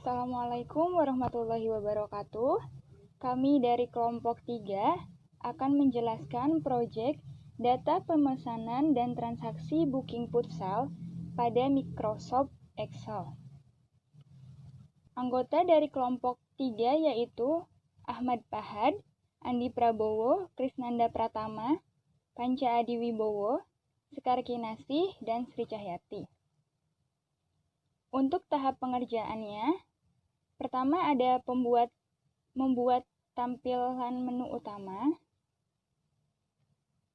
Assalamualaikum warahmatullahi wabarakatuh. Kami dari kelompok 3 akan menjelaskan proyek data pemesanan dan transaksi booking futsal pada Microsoft Excel. Anggota dari kelompok 3 yaitu Ahmad Fahad, Andi Prabowo, Krisnanda Pratama, Panca Adi Wibowo, Sekar Kinasih, dan Sri Cahyati. Untuk tahap pengerjaannya, pertama ada membuat tampilan menu utama,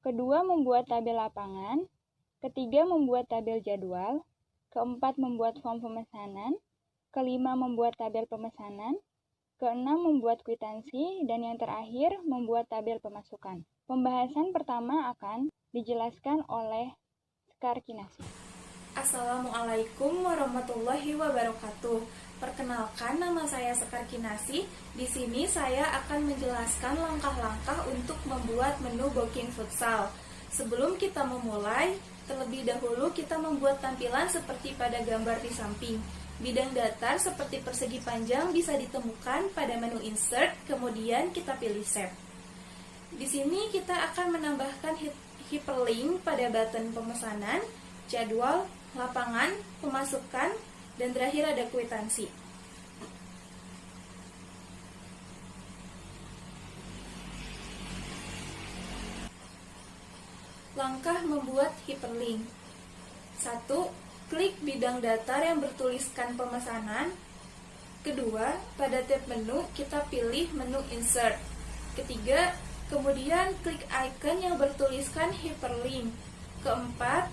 kedua membuat tabel lapangan, ketiga membuat tabel jadwal, keempat membuat form pemesanan, kelima membuat tabel pemesanan, keenam membuat kwitansi, dan yang terakhir membuat tabel pemasukan. Pembahasan pertama akan dijelaskan oleh Sekar Kinasih. Assalamualaikum warahmatullahi wabarakatuh. Perkenalkan, nama saya Sekar Kinasih. Di sini saya akan menjelaskan langkah-langkah untuk membuat menu booking futsal. Sebelum kita memulai, terlebih dahulu kita membuat tampilan seperti pada gambar di samping. Bidang datar seperti persegi panjang bisa ditemukan pada menu insert, kemudian kita pilih save. Di sini kita akan menambahkan hyperlink pada button pemesanan, jadwal, lapangan, pemasukan, dan terakhir ada kwitansi. Langkah membuat hyperlink. 1. Klik bidang datar yang bertuliskan pemesanan. Kedua, pada tab menu kita pilih menu insert. Ketiga, kemudian klik icon yang bertuliskan hyperlink. Keempat,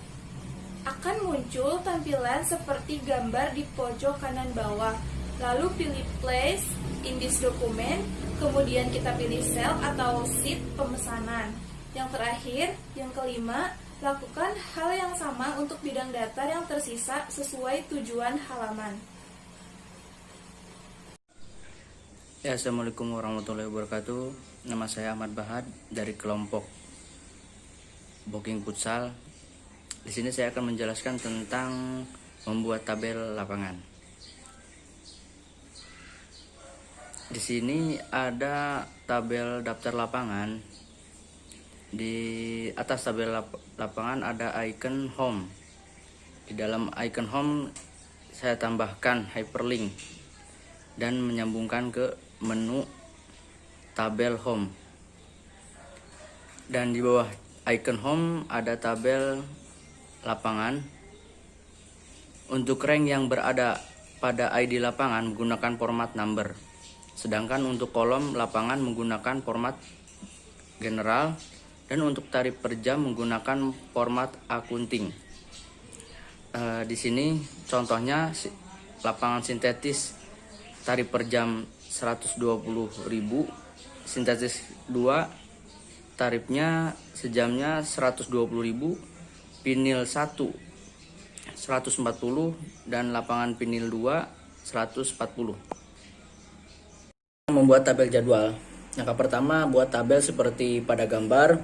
akan muncul tampilan seperti gambar di pojok kanan bawah. Lalu pilih place in this document, kemudian kita pilih cell atau sheet pemesanan. Yang terakhir, yang kelima, lakukan hal yang sama untuk bidang datar yang tersisa sesuai tujuan halaman. Ya, Assalamualaikum warahmatullahi wabarakatuh. Nama saya Ahmad Fahad dari kelompok booking futsal. Di sini saya akan menjelaskan tentang membuat tabel lapangan. Di sini ada tabel daftar lapangan. Di atas tabel lapangan ada icon home. Di dalam icon home saya tambahkan hyperlink dan menyambungkan ke menu tabel home. Dan di bawah icon home ada tabel lapangan. Untuk rank yang berada pada ID lapangan menggunakan format number, sedangkan untuk kolom lapangan menggunakan format general, dan untuk tarif per jam menggunakan format akunting. Di sini contohnya lapangan sintetis tarif per jam 120.000, sintetis 2 tarifnya sejamnya 120.000, pinil 1 140, dan lapangan pinil 2 140. Membuat tabel jadwal. Langkah pertama, buat tabel seperti pada gambar.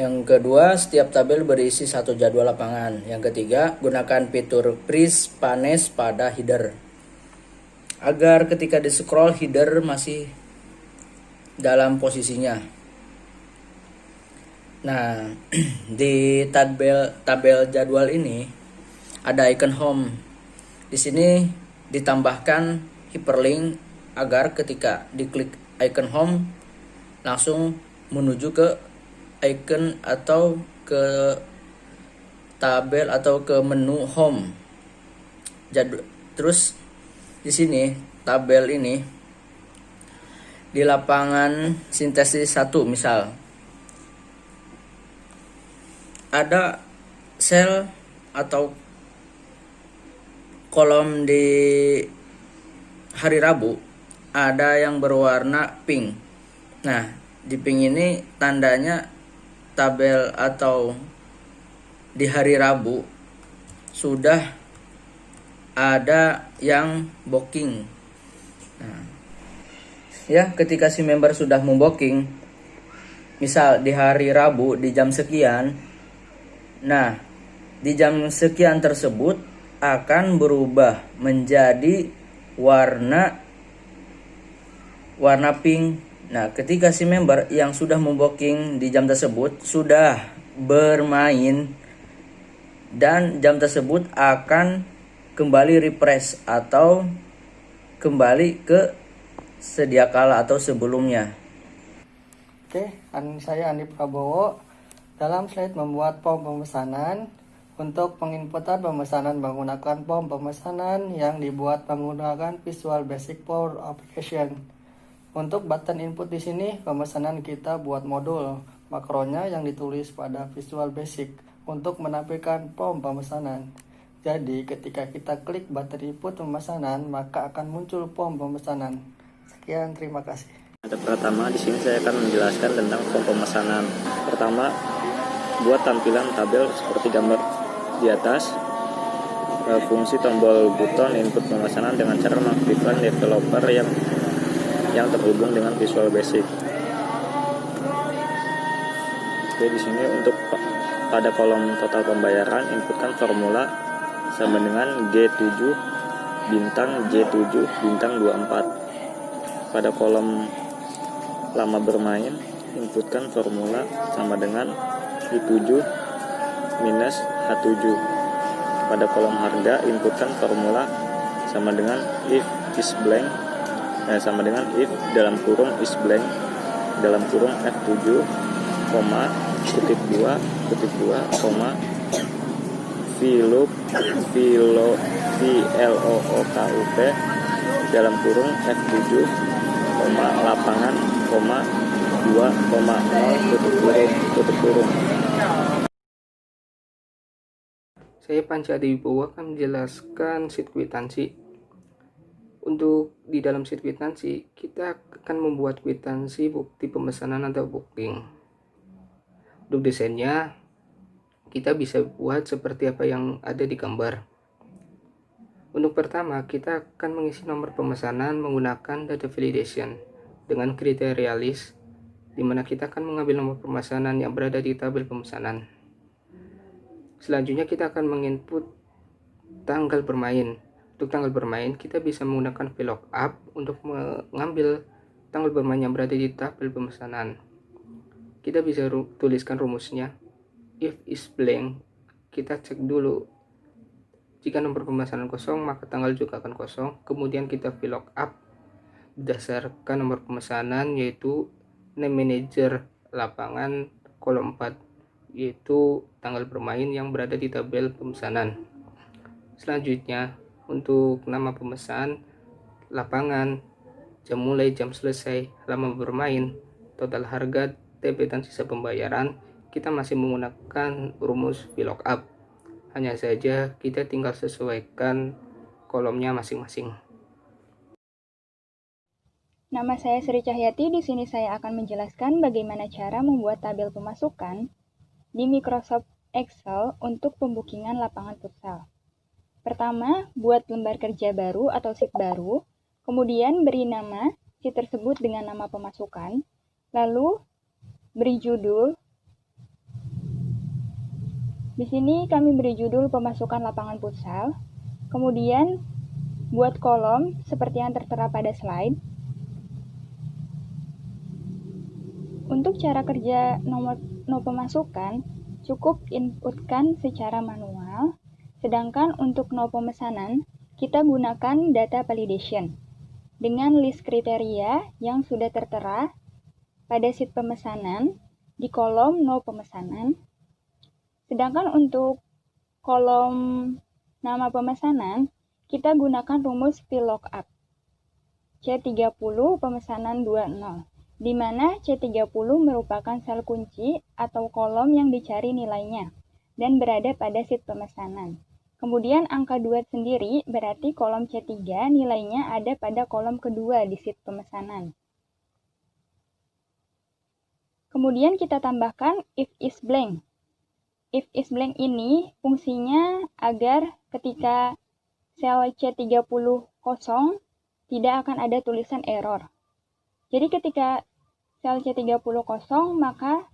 Yang kedua, setiap tabel berisi satu jadwal lapangan. Yang ketiga, gunakan fitur freeze panes pada header, agar ketika di scroll header masih dalam posisinya. Nah, di tabel jadwal ini ada icon home. Di sini ditambahkan hyperlink agar ketika diklik icon home langsung menuju ke icon atau ke tabel atau ke menu home. Terus di sini tabel ini di lapangan sintesis 1 misal ada sel atau kolom di hari Rabu ada yang berwarna pink. Nah, di pink ini tandanya tabel atau di hari Rabu sudah ada yang booking. Nah, ya, ketika si member sudah membooking, misal di hari Rabu di jam sekian, nah, di jam sekian tersebut akan berubah menjadi warna pink. Nah, ketika si member yang sudah membooking di jam tersebut sudah bermain, dan jam tersebut akan kembali refresh atau kembali ke sedia kala atau sebelumnya. Oke, saya Andi Prabowo. Dalam slide membuat form pemesanan. Untuk penginputan pemesanan menggunakan form pemesanan yang dibuat menggunakan Visual Basic for Application. Untuk button input di sini pemesanan kita buat modul makronya yang ditulis pada Visual Basic untuk menampilkan form pemesanan. Jadi ketika kita klik button input pemesanan maka akan muncul form pemesanan. Sekian, terima kasih. Pertama, di sini saya akan menjelaskan tentang form pemesanan. Pertama, buat tampilan tabel seperti gambar di atas. Fungsi tombol buton input pemesanan dengan cara mengaktifkan developer yang terhubung dengan Visual Basic. Oke, di sini untuk pada kolom total pembayaran inputkan formula sama dengan G7 bintang J7 bintang 24. Pada kolom lama bermain inputkan formula sama dengan I7 minus H7. Pada kolom harga inputkan formula sama dengan if is blank sama dengan if dalam kurung is blank dalam kurung F7 koma kutip 2 koma VLOOKUP dalam kurung F7 koma lapangan koma 2 koma 0 tutup kurung. Saya Panca Wibowo akan menjelaskan sheet kwitansi. Untuk di dalam sheet kwitansi, kita akan membuat kwitansi bukti pemesanan atau booking. Untuk desainnya, kita bisa buat seperti apa yang ada di gambar. Untuk pertama, kita akan mengisi nomor pemesanan menggunakan data validation dengan kriteria list, di mana kita akan mengambil nomor pemesanan yang berada di tabel pemesanan. Selanjutnya kita akan menginput tanggal bermain. Untuk tanggal bermain kita bisa menggunakan VLOOKUP untuk mengambil tanggal bermain yang berada di tabel pemesanan. Kita bisa tuliskan rumusnya. If is blank, kita cek dulu. Jika nomor pemesanan kosong maka tanggal juga akan kosong. Kemudian kita VLOOKUP berdasarkan nomor pemesanan yaitu name manager lapangan kolom 4, yaitu tanggal bermain yang berada di tabel pemesanan. Selanjutnya untuk nama pemesan, lapangan, jam mulai, jam selesai, lama bermain, total harga, TP dan sisa pembayaran, kita masih menggunakan rumus VLOOKUP. Hanya saja kita tinggal sesuaikan kolomnya masing-masing. Nama saya Sri Cahyati. Di sini saya akan menjelaskan bagaimana cara membuat tabel pemasukan di Microsoft Excel untuk pembukingan lapangan futsal. Pertama, buat lembar kerja baru atau sheet baru, kemudian beri nama sheet tersebut dengan nama pemasukan, lalu beri judul. Di sini kami beri judul pemasukan lapangan futsal, kemudian buat kolom seperti yang tertera pada slide. Untuk cara kerja nomor pemasukan, cukup inputkan secara manual, sedangkan untuk no pemesanan, kita gunakan data validation dengan list kriteria yang sudah tertera pada sheet pemesanan di kolom no pemesanan. Sedangkan untuk kolom nama pemesanan, kita gunakan rumus VLOOKUP C30 pemesanan 20, di mana C30 merupakan sel kunci atau kolom yang dicari nilainya dan berada pada sheet pemesanan. Kemudian angka 2 sendiri berarti kolom C3 nilainya ada pada kolom kedua di sheet pemesanan. Kemudian kita tambahkan if is blank. If is blank ini fungsinya agar ketika sel C30 kosong tidak akan ada tulisan error. Jadi ketika sel C30 kosong, maka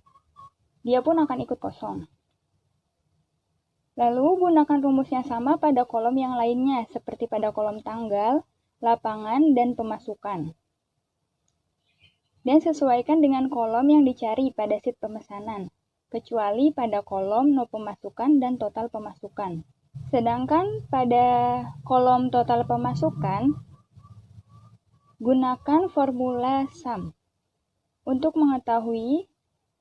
dia pun akan ikut kosong. Lalu gunakan rumus yang sama pada kolom yang lainnya, seperti pada kolom tanggal, lapangan, dan pemasukan. Dan sesuaikan dengan kolom yang dicari pada sheet pemesanan, kecuali pada kolom no pemasukan dan total pemasukan. Sedangkan pada kolom total pemasukan, gunakan formula SUM untuk mengetahui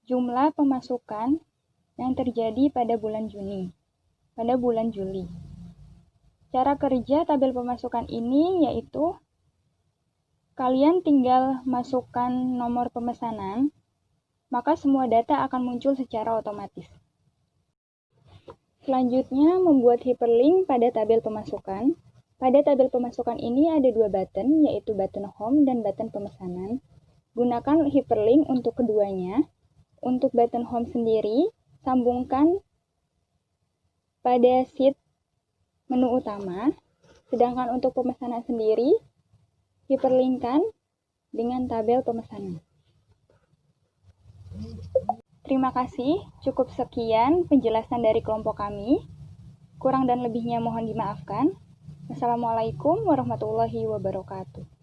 jumlah pemasukan yang terjadi pada bulan Juli. Cara kerja tabel pemasukan ini yaitu kalian tinggal masukkan nomor pemesanan, maka semua data akan muncul secara otomatis. Selanjutnya, membuat hyperlink pada tabel pemasukan. Pada tabel pemasukan ini ada dua button, yaitu button home dan button pemesanan. Gunakan hyperlink untuk keduanya. Untuk button home sendiri, sambungkan pada sheet menu utama. Sedangkan untuk pemesanan sendiri, hyperlinkkan dengan tabel pemesanan. Terima kasih, cukup sekian penjelasan dari kelompok kami. Kurang dan lebihnya mohon dimaafkan. Wassalamualaikum warahmatullahi wabarakatuh.